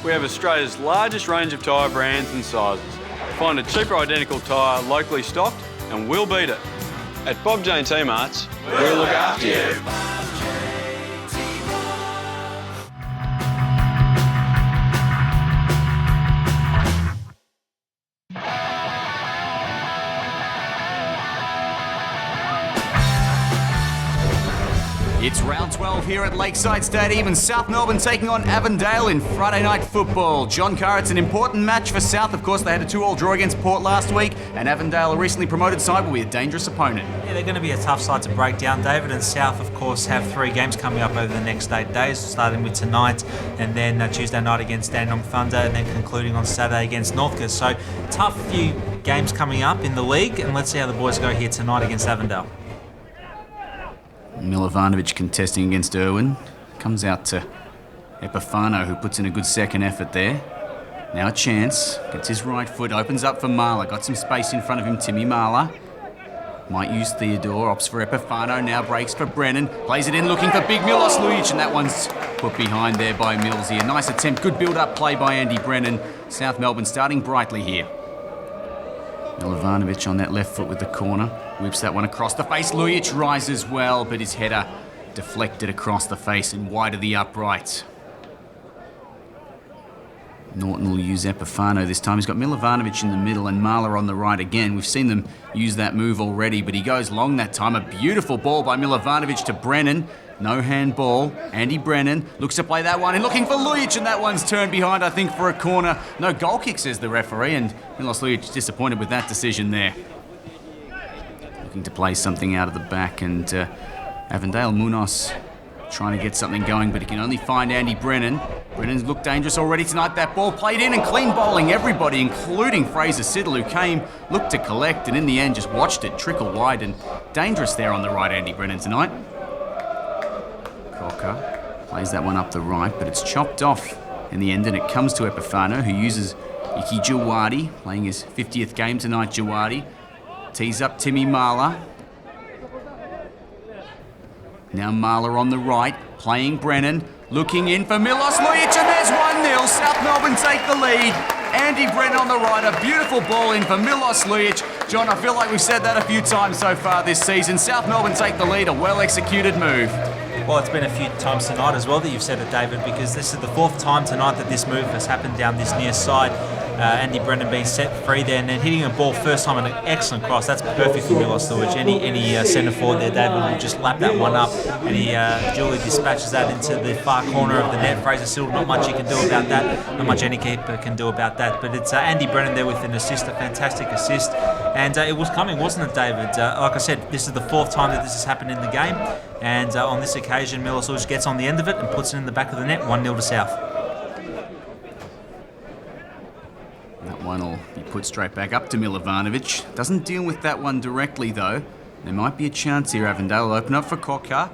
we have Australia's largest range of tyre brands and sizes. Find a cheaper identical tyre locally stocked and we'll beat it. At Bob Jane T-Marts, we'll look after you. It's round 12 here at Lakeside Stadium and South Melbourne taking on Avondale in Friday night football. John Carr, it's an important match for South. Of course, they had a 2-2 draw against Port last week, and Avondale, a recently promoted side, will be a dangerous opponent. Yeah, they're going to be a tough side to break down, David, and South, of course, have 3 games coming up over the next 8 days, starting with tonight and then Tuesday night against Dandenong Thunder and then concluding on Saturday against Northcote. So, tough few games coming up in the league, and let's see how the boys go here tonight against Avondale. Milovanovic contesting against Irwin. Comes out to Epifano, who puts in a good second effort there. Now a chance. Gets his right foot, opens up for Marler. Got some space in front of him, Timmy Marler. Might use Theodore, opts for Epifano, now breaks for Brennan. Plays it in, looking for big Milos Lujic, and that one's put behind there by Millsy. A nice attempt, good build-up play by Andy Brennan. South Melbourne starting brightly here. Milovanovic on that left foot with the corner. Whips that one across the face. Lujic rises well, but his header deflected across the face and wide of the upright. Norton will use Epifano this time. He's got Milovanovic in the middle and Marler on the right again. We've seen them use that move already, but he goes long that time. A beautiful ball by Milovanovic to Brennan. No handball. Andy Brennan looks to play that one and looking for Lujic, and that one's turned behind, I think, for a corner. No goal kick, says the referee, and Milos Lujic disappointed with that decision there. Looking to play something out of the back, and Avondale Munoz trying to get something going, but he can only find Andy Brennan. Brennan's looked dangerous already tonight. That ball played in and clean bowling everybody, including Fraser Siddle, who came, looked to collect, and in the end just watched it trickle wide, and dangerous there on the right, Andy Brennan tonight. Crocker plays that one up the right, but it's chopped off in the end, and it comes to Epifano, who uses Iki Jawadi, playing his 50th game tonight, Jawadi. Tees up Timmy Marler. Now Marler on the right, playing Brennan, looking in for Milos Lujic, and there's 1-0. South Melbourne take the lead. Andy Brennan on the right, a beautiful ball in for Milos Lujic. John, I feel like we've said that a few times so far this season. South Melbourne take the lead, a well-executed move. Well, it's been a few times tonight as well that you've said it, David, because this is the 4th time tonight that this move has happened down this near side. Andy Brennan being set free there and then hitting a ball first time and an excellent cross. That's perfect for Milos Lujic. Any centre forward there, David, will just lap that one up, and he duly dispatches that into the far corner of the net. Fraser Siddle, not much he can do about that, not much any keeper can do about that, but it's Andy Brennan there with an assist, a fantastic assist, and it was coming, wasn't it, David? Like I said, this is the 4th time that this has happened in the game, and on this occasion Milos Lujic gets on the end of it and puts it in the back of the net, 1-0 to South. That one will be put straight back up to Milovanovic. Doesn't deal with that one directly, though. There might be a chance here. Avondale will open up for Cocker.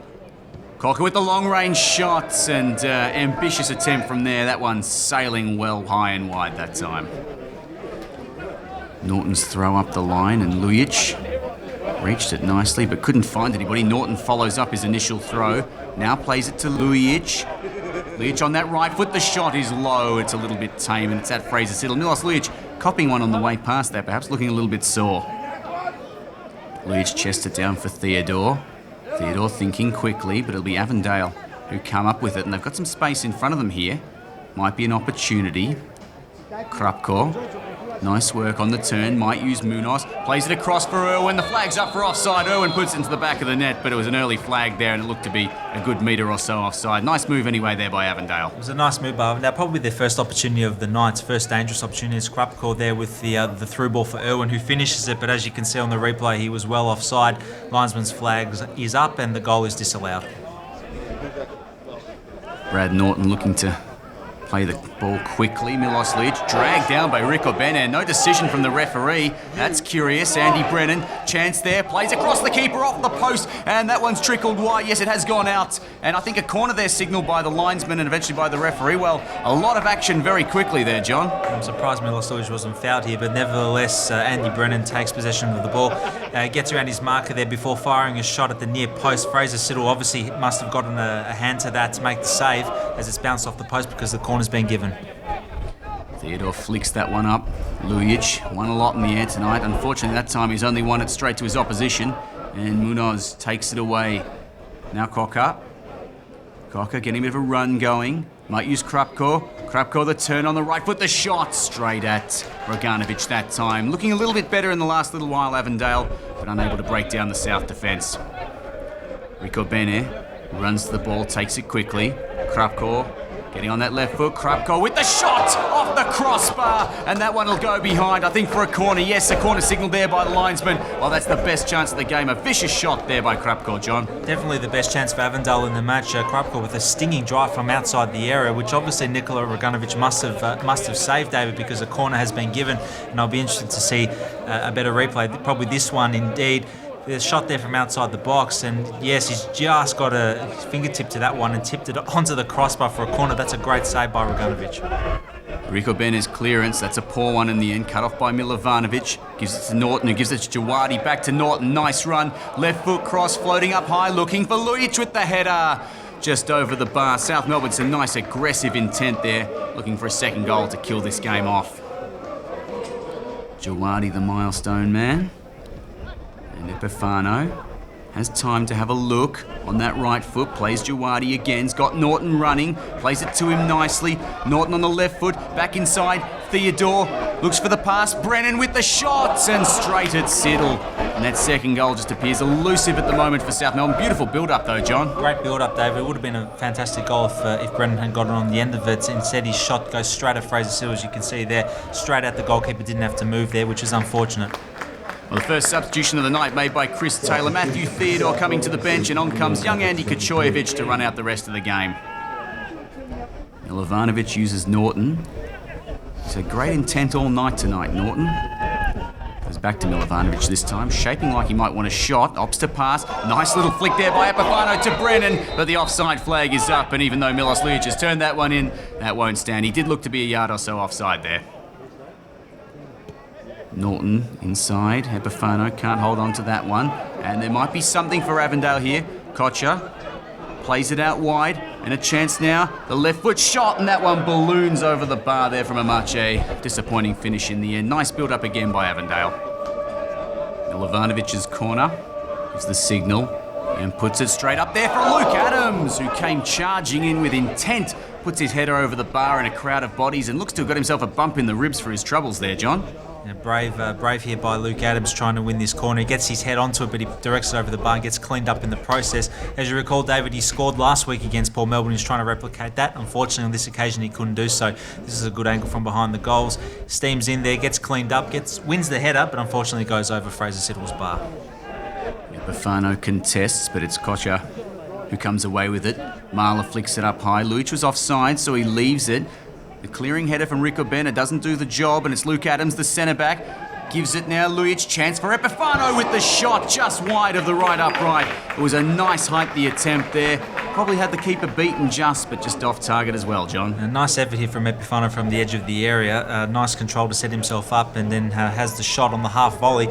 Cocker with the long-range shots and ambitious attempt from there. That one sailing well high and wide that time. Norton's throw up the line, and Lujic reached it nicely but couldn't find anybody. Norton follows up his initial throw. Now plays it to Lujic. Lujic on that right foot, the shot is low, it's a little bit tame, and it's at Fraser Siddle. Milos Lujic copying one on the way past that, perhaps looking a little bit sore. Lujic chests it down for Theodore. Theodore thinking quickly, but it'll be Avondale who come up with it, and they've got some space in front of them here. Might be an opportunity. Krupko. Nice work on the turn, might use Munoz. Plays it across for Irwin, the flag's up for offside. Irwin puts it into the back of the net, but it was an early flag there and it looked to be a good metre or so offside. Nice move anyway there by Avondale. It was a nice move by Avondale, probably their first opportunity of the night, first dangerous opportunity. It's Krupko there with the through ball for Irwin, who finishes it, but as you can see on the replay, he was well offside. Linesman's flag is up and the goal is disallowed. Brad Norton looking to play the ball quickly. Milos Lujic dragged down by Rico Bennett. No decision from the referee. That's curious. Andy Brennan, chance there, plays across the keeper off the post, and that one's trickled wide. Yes, it has gone out, and I think a corner there signalled by the linesman and eventually by the referee. Well, a lot of action very quickly there, John. I'm surprised Milos Lujic wasn't fouled here, but nevertheless, Andy Brennan takes possession of the ball, gets around his marker there before firing a shot at the near post. Fraser Siddle obviously must have gotten a hand to that to make the save as it's bounced off the post because the corner's been given. Theodore flicks that one up. Lujic won a lot in the air tonight. Unfortunately, that time he's only won it straight to his opposition. And Munoz takes it away. Now Cocker. Cocker getting a bit of a run going. Might use Krupko. Krupko the turn on the right foot. The shot straight at Roganovic that time. Looking a little bit better in the last little while, Avondale, but unable to break down the South defence. Rico Bene runs to the ball, takes it quickly. Krupko getting on that left foot. Krupko with the shot off the crossbar. And that one will go behind, I think, for a corner. Yes, a corner signal there by the linesman. Well, that's the best chance of the game. A vicious shot there by Krupko, John. Definitely the best chance for Avondale in the match. Krupko with a stinging drive from outside the area, which obviously Nikola Roganovic must have saved, David, because a corner has been given. And I'll be interested to see a better replay. Probably this one, indeed. There's a shot there from outside the box, and yes, he's just got a fingertip to that one and tipped it onto the crossbar for a corner. That's a great save by Roganovic. Rico Bene's clearance, that's a poor one in the end, cut off by Milovanovic. Gives it to Norton, who gives it to Jawadi. Back to Norton, nice run. Left foot cross, floating up high, looking for Lujic with the header. Just over the bar. South Melbourne, some nice aggressive intent there, looking for a second goal to kill this game off. Jawadi, the milestone man. And Epifano has time to have a look on that right foot, plays Jawadi again, he's got Norton running, plays it to him nicely. Norton on the left foot, back inside, Theodore looks for the pass, Brennan with the shots and straight at Siddle. And that second goal just appears elusive at the moment for South Melbourne. Beautiful build-up though, John. Great build-up, David. It would have been a fantastic goal if Brennan had got it on the end of it. Instead, his shot goes straight at Fraser Siddle, as you can see there, straight at the goalkeeper, didn't have to move there, which is unfortunate. Well, the first substitution of the night made by Chris Taylor. Matthew Theodore coming to the bench, and on comes young Andy Kochojevic to run out the rest of the game. Milovanovic uses Norton. He's had great intent all night tonight, Norton. Goes back to Milovanovic this time, shaping like he might want a shot. Opts to pass. Nice little flick there by Epifano to Brennan, but the offside flag is up, and even though Milos Lujic has turned that one in, that won't stand. He did look to be a yard or so offside there. Norton inside, Epifano can't hold on to that one, and there might be something for Avondale here. Kocher plays it out wide, and a chance now, the left foot shot, and that one balloons over the bar there from Amache. Disappointing finish in the end. Nice build up again by Avondale. Milovanovic's corner gives the signal and puts it straight up there for Luke Adams, who came charging in with intent, puts his header over the bar in a crowd of bodies and looks to have got himself a bump in the ribs for his troubles there, John. Brave here by Luke Adams, trying to win this corner. He gets his head onto it, but he directs it over the bar and gets cleaned up in the process. As you recall, David, he scored last week against Port Melbourne. He's trying to replicate that. Unfortunately, on this occasion, he couldn't do so. This is a good angle from behind the goals. Steams in there, gets cleaned up, wins the header, but unfortunately goes over Fraser Siddle's bar. Epifano contests, but it's Kocher who comes away with it. Marla flicks it up high. Lujic was offside, so he leaves it. The clearing header from Rico Bene doesn't do the job, and it's Luke Adams, the centre-back. Gives it now, Lujic, chance for Epifano with the shot just wide of the right upright. It was a nice height, the attempt there. Probably had the keeper beaten but just off target as well, John. A nice effort here from Epifano from the edge of the area. Nice control to set himself up, and then has the shot on the half volley.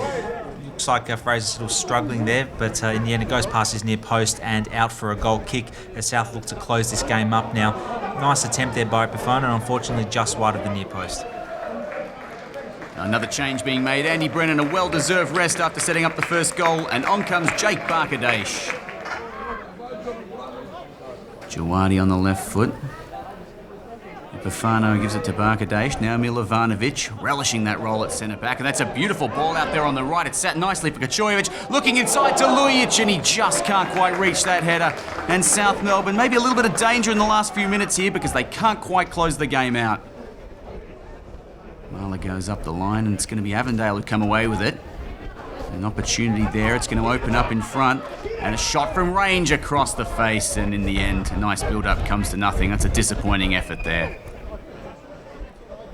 Looks like Fraser Siddle's struggling there, but in the end it goes past his near post and out for a goal kick as South look to close this game up now. Nice attempt there by Epifano, and unfortunately just wide of the near post. Another change being made. Andy Brennan, a well-deserved rest after setting up the first goal, and on comes Jake Barkadesh. Jawadi on the left foot. Epifano gives it to Barkadesh. Now Milovanovic relishing that role at centre-back. And that's a beautiful ball out there on the right. It sat nicely for Kochojevic. Looking inside to Lujic, and he just can't quite reach that header. And South Melbourne, maybe a little bit of danger in the last few minutes here because they can't quite close the game out. Marla goes up the line, and it's going to be Avondale who come away with it. An opportunity there. It's going to open up in front. And a shot from range across the face. And in the end, a nice build-up comes to nothing. That's a disappointing effort there.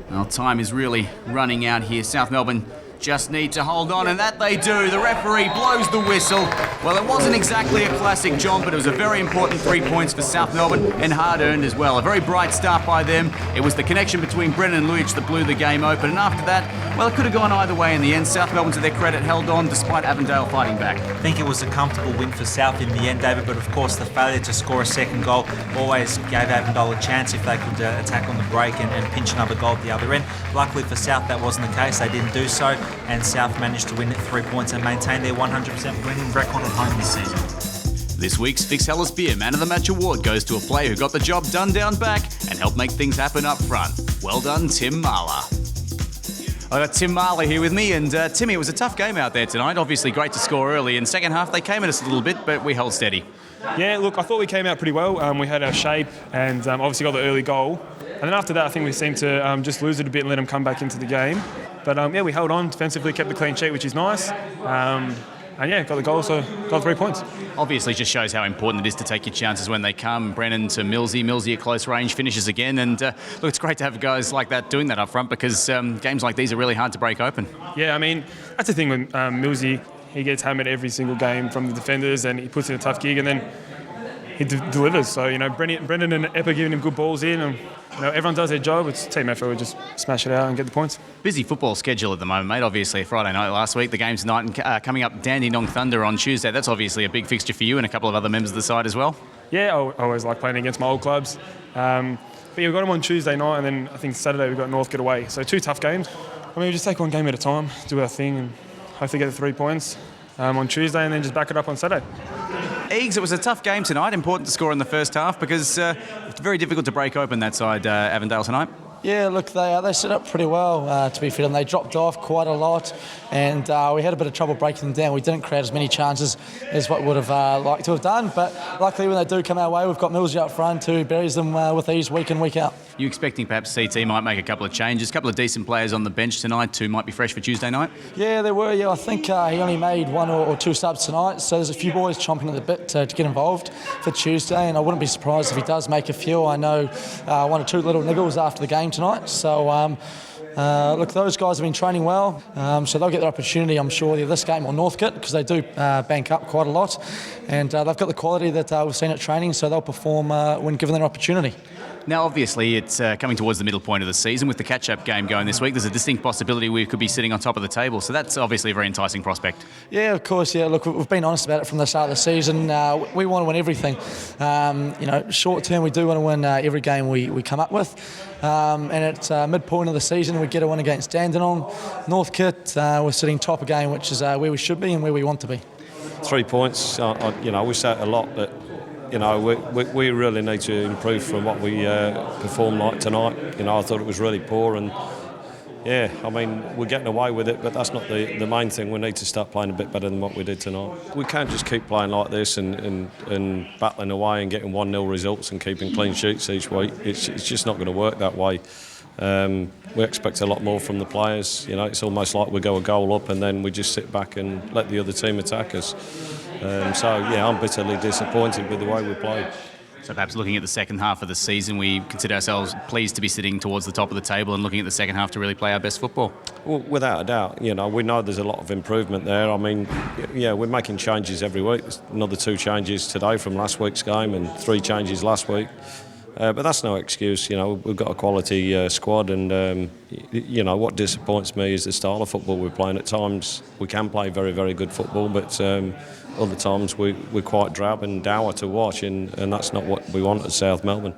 Well, time is really running out here. South Melbourne Just need to hold on, and that they do. The referee blows the whistle. Well, it wasn't exactly a classic jump, but it was a very important 3 points for South Melbourne, and hard-earned as well. A very bright start by them. It was the connection between Brennan and Lujic that blew the game open, and after that, well, it could have gone either way in the end. South Melbourne, to their credit, held on despite Avondale fighting back. I think it was a comfortable win for South in the end, David, but of course the failure to score a second goal always gave Avondale a chance if they could attack on the break and pinch another goal at the other end. Luckily for South, that wasn't the case. They didn't do so, and South managed to win 3 points and maintain their 100% winning record at home this season. This week's Fix Hellas Beer Man of the Match award goes to a player who got the job done down back and helped make things happen up front. Well done, Tim Marler. I got Tim Marler here with me, and Timmy, it was a tough game out there tonight. Obviously great to score early. In second half, they came at us a little bit, but we held steady. Yeah, look, I thought we came out pretty well. We had our shape and obviously got the early goal. And then after that, I think we seemed to just lose it a bit and let them come back into the game. But yeah, we held on defensively, kept the clean sheet, which is nice. And yeah, got the goal, so got 3 points. Obviously just shows how important it is to take your chances when they come. Brennan to Millsy at close range, finishes again. And look, it's great to have guys like that doing that up front, because games like these are really hard to break open. Yeah, I mean, that's the thing with Millsy. He gets hammered every single game from the defenders, and he puts in a tough gig, and then he delivers. So, you know, Brendan and Eppa giving him good balls in, and you know, everyone does their job. It's team effort. We just smash it out and get the points. Busy football schedule at the moment, mate. Obviously, Friday night last week, the game's tonight, and coming up Dandenong Thunder on Tuesday. That's obviously a big fixture for you and a couple of other members of the side as well. Yeah, I always like playing against my old clubs. But yeah, we've got them on Tuesday night, and then I think Saturday we've got Northcote away. So 2 tough games. I mean, we just take one game at a time, do our thing, and hopefully get the 3 points on Tuesday, and then just back it up on Saturday. Eags, it was a tough game tonight. Important to score in the first half, because it's very difficult to break open that side, Avondale, tonight. Yeah, look, they set up pretty well, to be fair, and they dropped off quite a lot, and we had a bit of trouble breaking them down. We didn't create as many chances as what we would have liked to have done, but luckily when they do come our way, we've got Millsy up front who buries them with ease week in, week out. You expecting perhaps CT might make a couple of changes, a couple of decent players on the bench tonight who might be fresh for Tuesday night? Yeah, there were. Yeah, I think he only made 1 or 2 subs tonight, so there's a few boys chomping at the bit to get involved for Tuesday, and I wouldn't be surprised if he does make a few. I know 1 or 2 little niggles after the game tonight, so look, those guys have been training well, so they'll get their opportunity, I'm sure, either this game or Northcote, because they do bank up quite a lot, and they've got the quality that we've seen at training, so they'll perform when given their opportunity. Now, obviously, it's coming towards the middle point of the season. With the catch-up game going this week, there's a distinct possibility we could be sitting on top of the table, so that's obviously a very enticing prospect. Yeah, of course, yeah. Look, we've been honest about it from the start of the season. We want to win everything. You know, short term, we do want to win every game we come up with. And at midpoint of the season, we get a win against Dandenong. Northcote, we're sitting top again, which is where we should be and where we want to be. 3 points, you know, we say it a lot, but you know, we really need to improve from what we performed like tonight. You know, I thought it was really poor, and yeah, I mean, we're getting away with it, but that's not the main thing. We need to start playing a bit better than what we did tonight. We can't just keep playing like this and battling away and getting 1-0 results and keeping clean sheets each week. It's just not going to work that way. We expect a lot more from the players. You know, it's almost like we go a goal up and then we just sit back and let the other team attack us. So, yeah, I'm bitterly disappointed with the way we played. So perhaps looking at the second half of the season, we consider ourselves pleased to be sitting towards the top of the table and looking at the second half to really play our best football. Well, without a doubt, you know, we know there's a lot of improvement there. I mean, yeah, we're making changes every week. There's another 2 changes today from last week's game and 3 changes last week. But that's no excuse. You know, we've got a quality squad, and you know what disappoints me is the style of football we're playing. At times we can play very, very good football, but other times we're quite drab and dour to watch, and that's not what we want at South Melbourne.